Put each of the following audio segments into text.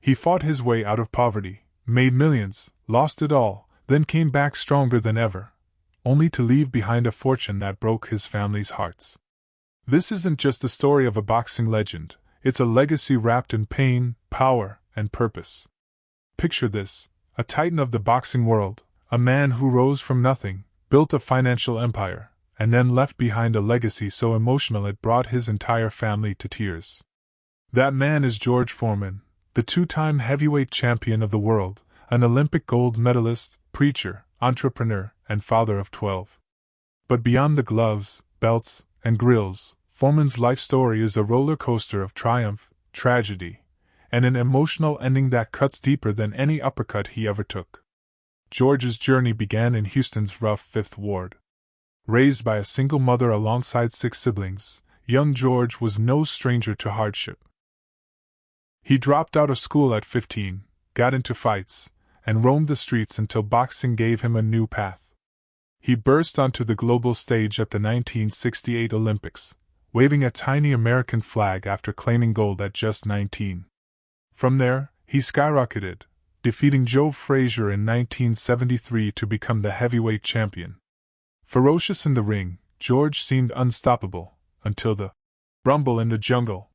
He fought his way out of poverty, made millions, lost it all, then came back stronger than ever, only to leave behind a fortune that broke his family's hearts. This isn't just the story of a boxing legend, it's a legacy wrapped in pain, power, and purpose. Picture this: a titan of the boxing world, a man who rose from nothing, built a financial empire, and then left behind a legacy so emotional it brought his entire family to tears. That man is George Foreman, the two-time heavyweight champion of the world, an Olympic gold medalist, preacher, entrepreneur, and father of 12. But beyond the gloves, belts, and grills, Foreman's life story is a roller coaster of triumph, tragedy, and an emotional ending that cuts deeper than any uppercut he ever took. George's journey began in Houston's rough Fifth Ward. Raised by a single mother alongside 6 siblings, young George was no stranger to hardship. He dropped out of school at 15, got into fights, and roamed the streets until boxing gave him a new path. He burst onto the global stage at the 1968 Olympics, waving a tiny American flag after claiming gold at just 19. From there, he skyrocketed, defeating Joe Frazier in 1973 to become the heavyweight champion. Ferocious in the ring, George seemed unstoppable, until the rumble in the jungle.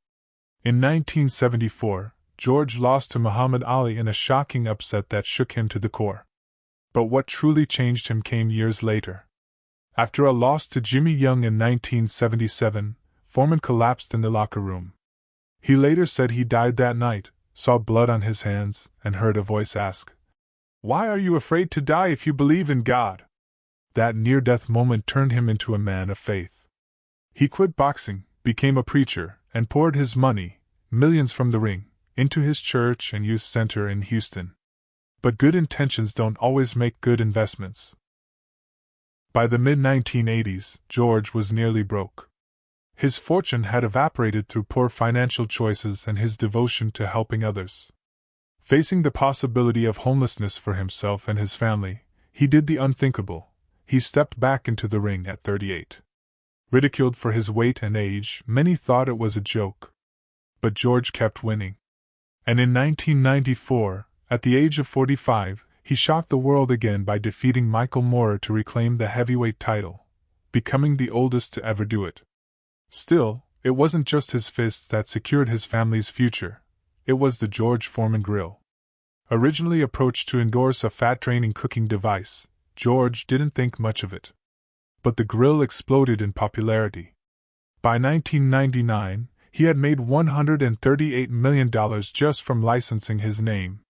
In 1974, George lost to Muhammad Ali in a shocking upset that shook him to the core. But what truly changed him came years later. After a loss to Jimmy Young in 1977, Foreman collapsed in the locker room. He later said he died that night, saw blood on his hands, and heard a voice ask, "Why are you afraid to die if you believe in God?" That near-death moment turned him into a man of faith. He quit boxing, became a preacher, and poured his money, millions from the ring, into his church and youth center in Houston. But good intentions don't always make good investments. By the mid-1980s, George was nearly broke. His fortune had evaporated through poor financial choices and his devotion to helping others. Facing the possibility of homelessness for himself and his family, he did the unthinkable. He stepped back into the ring at 38. Ridiculed for his weight and age, many thought it was a joke. But George kept winning. And in 1994, at the age of 45, he shocked the world again by defeating Michael Moorer to reclaim the heavyweight title, becoming the oldest to ever do it. Still, it wasn't just his fists that secured his family's future. It was the George Foreman grill. Originally approached to endorse a fat-draining cooking device, George didn't think much of it. But the grill exploded in popularity. By 1999, he had made $138 million just from licensing his name.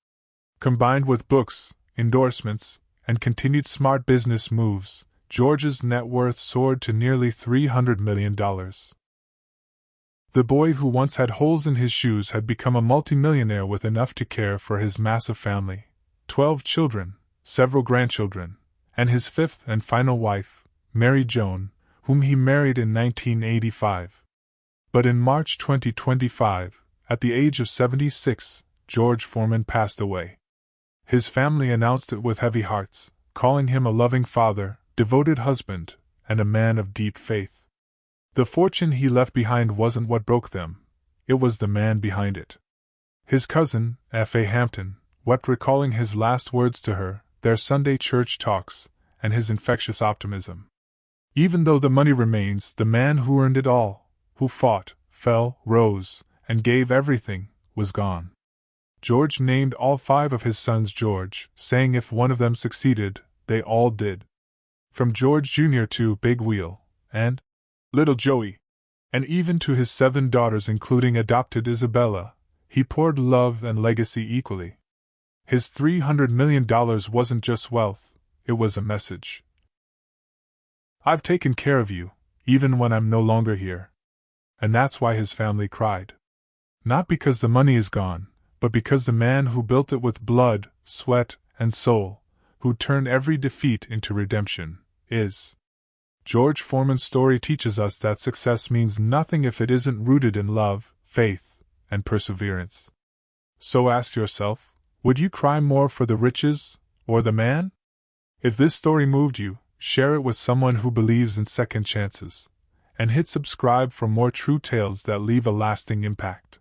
Combined with books, endorsements, and continued smart business moves, George's net worth soared to nearly $300 million. The boy who once had holes in his shoes had become a multimillionaire with enough to care for his massive family, 12 children, several grandchildren, and his 5th and final wife, Mary Joan, whom he married in 1985. But in March 2025, at the age of 76, George Foreman passed away. His family announced it with heavy hearts, calling him a loving father, devoted husband, and a man of deep faith. The fortune he left behind wasn't what broke them, it was the man behind it. His cousin, F.A. Hampton, wept recalling his last words to her, their Sunday church talks, and his infectious optimism. Even though the money remains, the man who earned it all, who fought, fell, rose, and gave everything, was gone. George named all 5 of his sons George, saying if one of them succeeded, they all did. From George Jr. to Big Wheel, and Little Joey, and even to his 7 daughters including adopted Isabella, he poured love and legacy equally. His $300 million wasn't just wealth, it was a message. I've taken care of you, even when I'm no longer here. And that's why his family cried. Not because the money is gone, but because the man who built it with blood, sweat, and soul, who turned every defeat into redemption, is. George Foreman's story teaches us that success means nothing if it isn't rooted in love, faith, and perseverance. So ask yourself, would you cry more for the riches, or the man? If this story moved you, share it with someone who believes in second chances, and hit subscribe for more true tales that leave a lasting impact.